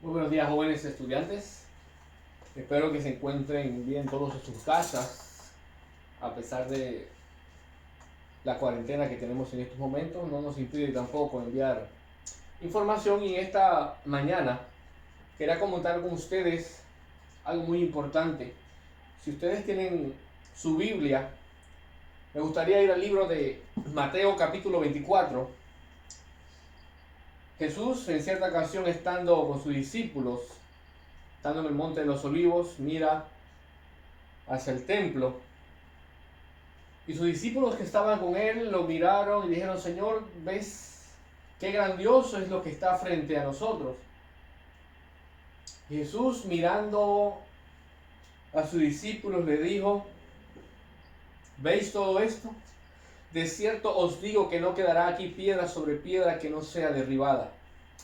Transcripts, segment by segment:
Muy buenos días, jóvenes estudiantes. Espero que se encuentren bien todos en sus casas, a pesar de la cuarentena que tenemos en estos momentos. No nos impide tampoco enviar información, y esta mañana quería comentar con ustedes algo muy importante. Si ustedes tienen su Biblia, me gustaría ir al libro de Mateo capítulo 24. Jesús, en cierta ocasión, estando con sus discípulos, estando en el monte de los olivos, mira hacia el templo. Y sus discípulos que estaban con él lo miraron y dijeron: Señor, ¿ves qué grandioso es lo que está frente a nosotros? Y Jesús, mirando a sus discípulos, le dijo: ¿veis todo esto? De cierto os digo que no quedará aquí piedra sobre piedra que no sea derribada.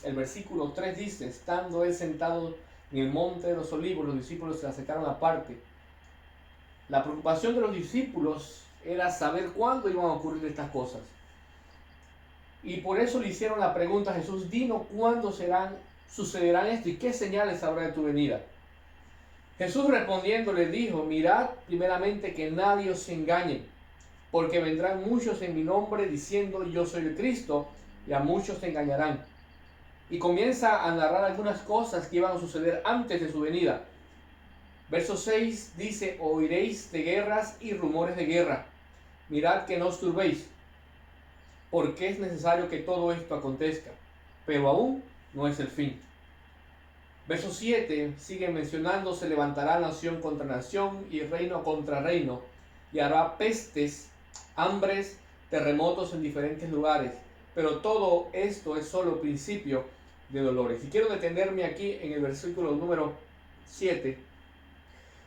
El versículo 3 dice: estando él sentado en el monte de los olivos, los discípulos se acercaron aparte. La preocupación de los discípulos era saber cuándo iban a ocurrir estas cosas. Y por eso le hicieron la pregunta a Jesús: dinos cuándo sucederán esto y qué señales habrá de tu venida. Jesús respondiendo le dijo: mirad primeramente que nadie os engañe, porque vendrán muchos en mi nombre diciendo yo soy el Cristo, y a muchos te engañarán. Y comienza a narrar algunas cosas que iban a suceder antes de su venida. Verso 6 dice: oiréis de guerras y rumores de guerra. Mirad que no os turbéis, porque es necesario que todo esto acontezca, pero aún no es el fin. Verso 7 sigue mencionando: se levantará nación contra nación y reino contra reino, y habrá pestes, hambres, terremotos en diferentes lugares, pero todo esto es solo principio de dolores. Y quiero detenerme aquí en el versículo número 7,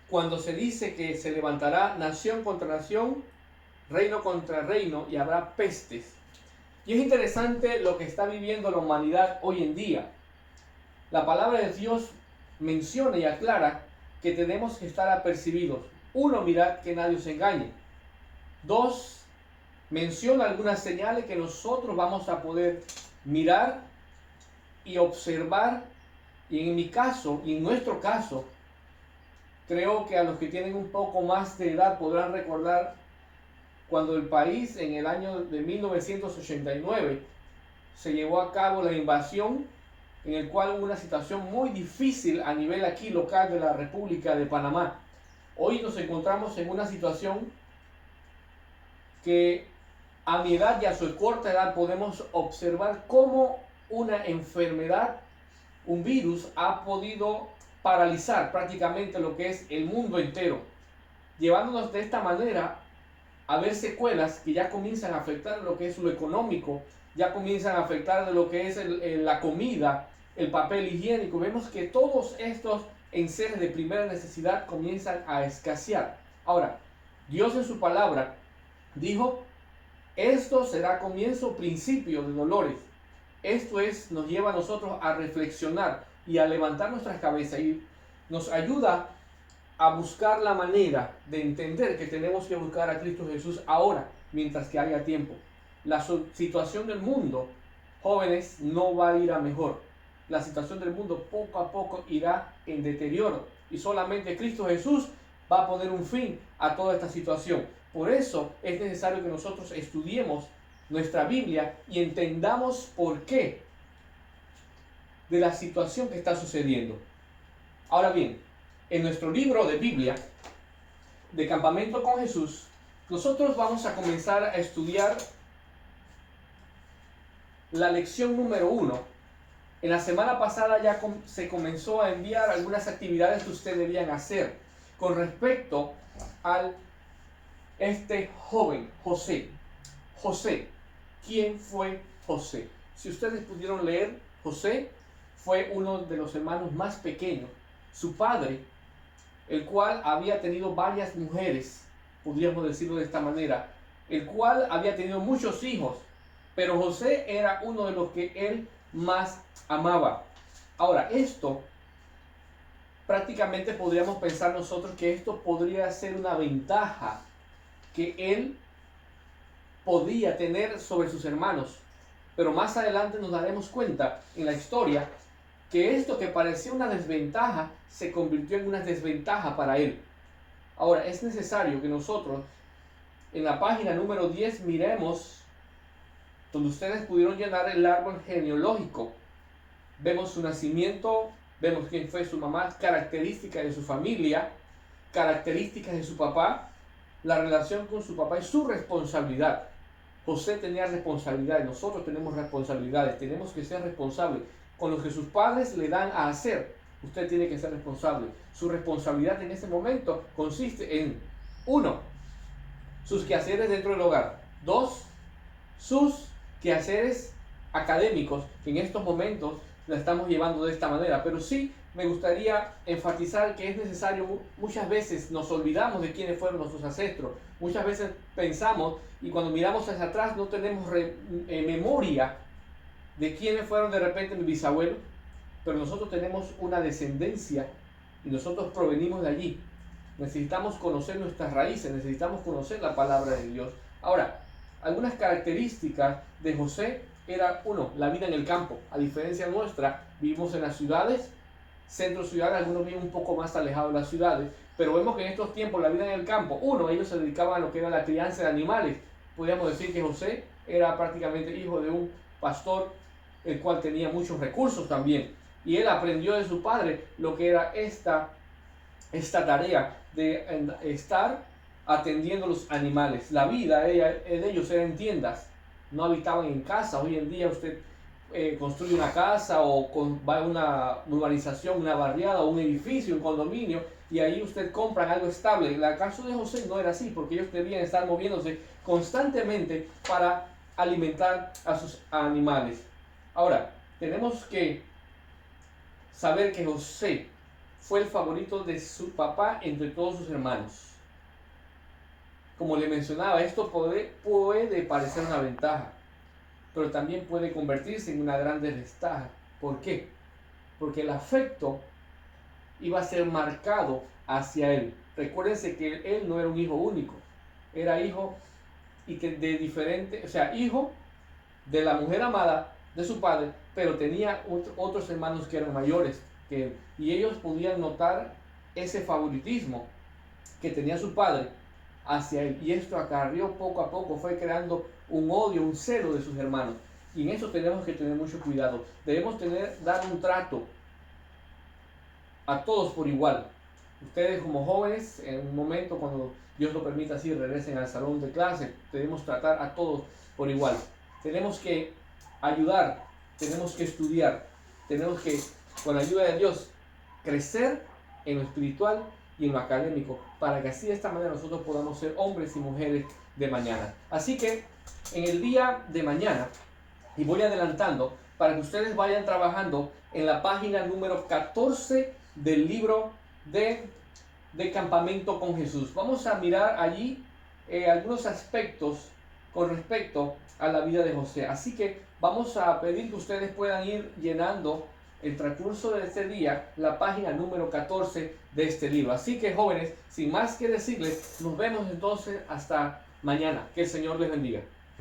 cuando se dice que se levantará nación contra nación, reino contra reino, y habrá pestes. Y es interesante lo que está viviendo la humanidad hoy en día. La palabra de Dios menciona y aclara que tenemos que estar apercibidos. Uno, mirad que nadie os engañe. Dos, menciona algunas señales que nosotros vamos a poder mirar y observar. Y en mi caso, y en nuestro caso, creo que a los que tienen un poco más de edad podrán recordar cuando el país en el año de 1989 se llevó a cabo la invasión, en el cual hubo una situación muy difícil a nivel aquí local de la República de Panamá. Hoy nos encontramos en una situación que a mi edad y a su corta edad podemos observar cómo una enfermedad, un virus, ha podido paralizar prácticamente lo que es el mundo entero, llevándonos de esta manera a ver secuelas que ya comienzan a afectar lo que es lo económico, ya comienzan a afectar de lo que es la comida, el papel higiénico. Vemos que todos estos enseres de primera necesidad comienzan a escasear. Ahora, Dios en su palabra dijo: esto será comienzo, principio de dolores. Esto nos lleva a nosotros a reflexionar y a levantar nuestras cabezas, y nos ayuda a buscar la manera de entender que tenemos que buscar a Cristo Jesús ahora, mientras que haya tiempo. La situación del mundo, jóvenes, no va a ir a mejor. La situación del mundo poco a poco irá en deterioro, y solamente Cristo Jesús va a poner un fin a toda esta situación. Por eso es necesario que nosotros estudiemos nuestra Biblia y entendamos por qué de la situación que está sucediendo. Ahora bien, en nuestro libro de Biblia, de Campamento con Jesús, nosotros vamos a comenzar a estudiar la lección número 1. En la semana pasada ya se comenzó a enviar algunas actividades que ustedes debían hacer con respecto a este joven, José. José, ¿quién fue José? Si ustedes pudieron leer, José fue uno de los hermanos más pequeños. Su padre, el cual había tenido varias mujeres, podríamos decirlo de esta manera, el cual había tenido muchos hijos, pero José era uno de los que él más amaba. Ahora, esto prácticamente podríamos pensar nosotros que esto podría ser una ventaja que él podía tener sobre sus hermanos, pero más adelante nos daremos cuenta en la historia que esto que parecía una desventaja se convirtió en una desventaja para él. Ahora, es necesario que nosotros en la página número 10 miremos donde ustedes pudieron llenar el árbol genealógico. Vemos su nacimiento, vemos quién fue su mamá, características de su familia, características de su papá, la relación con su papá y su responsabilidad. José tenía responsabilidades, nosotros tenemos responsabilidades, tenemos que ser responsables. Con lo que sus padres le dan a hacer, usted tiene que ser responsable. Su responsabilidad en ese momento consiste en 1. Sus quehaceres dentro del hogar. 2. Sus quehaceres académicos, que en estos momentos la estamos llevando de esta manera. Pero sí me gustaría enfatizar que es necesario, muchas veces nos olvidamos de quiénes fueron nuestros ancestros. Muchas veces pensamos y cuando miramos hacia atrás no tenemos memoria de quiénes fueron de repente mis bisabuelos, pero nosotros tenemos una descendencia y nosotros provenimos de allí. Necesitamos conocer nuestras raíces, necesitamos conocer la palabra de Dios. Ahora, algunas características de José era 1, la vida en el campo. A diferencia nuestra, vivimos en las ciudades, centro ciudad, algunos viven un poco más alejados de las ciudades, pero vemos que en estos tiempos la vida en el campo, 1, ellos se dedicaban a lo que era la crianza de animales. Podríamos decir que José era prácticamente hijo de un pastor, el cual tenía muchos recursos también. Y él aprendió de su padre lo que era esta tarea de estar atendiendo los animales. La vida de ellos era en tiendas, no habitaban en casa. Hoy en día usted construye una casa o va a una urbanización, una barriada o un edificio, un condominio, y ahí usted compra algo estable. En el caso de José no era así, porque ellos debían estar moviéndose constantemente para alimentar a sus animales. Ahora, tenemos que saber que José fue el favorito de su papá entre todos sus hermanos. Como le mencionaba, esto puede parecer una ventaja, pero también puede convertirse en una gran desventaja. ¿Por qué? Porque el afecto iba a ser marcado hacia él. Recuérdense que él no era un hijo único, era hijo y que de diferente, o sea, hijo de la mujer amada de su padre, pero tenía otros hermanos que eran mayores que él, y ellos podían notar ese favoritismo que tenía su padre hacia él, y esto acarrió poco a poco, fue creando un odio, un celo de sus hermanos, y en eso tenemos que tener mucho cuidado. Debemos dar un trato a todos por igual. Ustedes como jóvenes, en un momento cuando Dios lo permita así, regresen al salón de clase, debemos tratar a todos por igual. Tenemos que ayudar, tenemos que estudiar, tenemos que, con la ayuda de Dios, crecer en lo espiritual y en lo académico, para que así de esta manera nosotros podamos ser hombres y mujeres de mañana. Así que en el día de mañana, y voy adelantando para que ustedes vayan trabajando en la página número 14 del libro de Campamento con Jesús. Vamos a mirar allí algunos aspectos con respecto a la vida de José. Así que vamos a pedir que ustedes puedan ir llenando el transcurso de este día la página número 14 de este libro. Así que jóvenes, sin más que decirles, nos vemos entonces hasta mañana. Que el Señor les bendiga.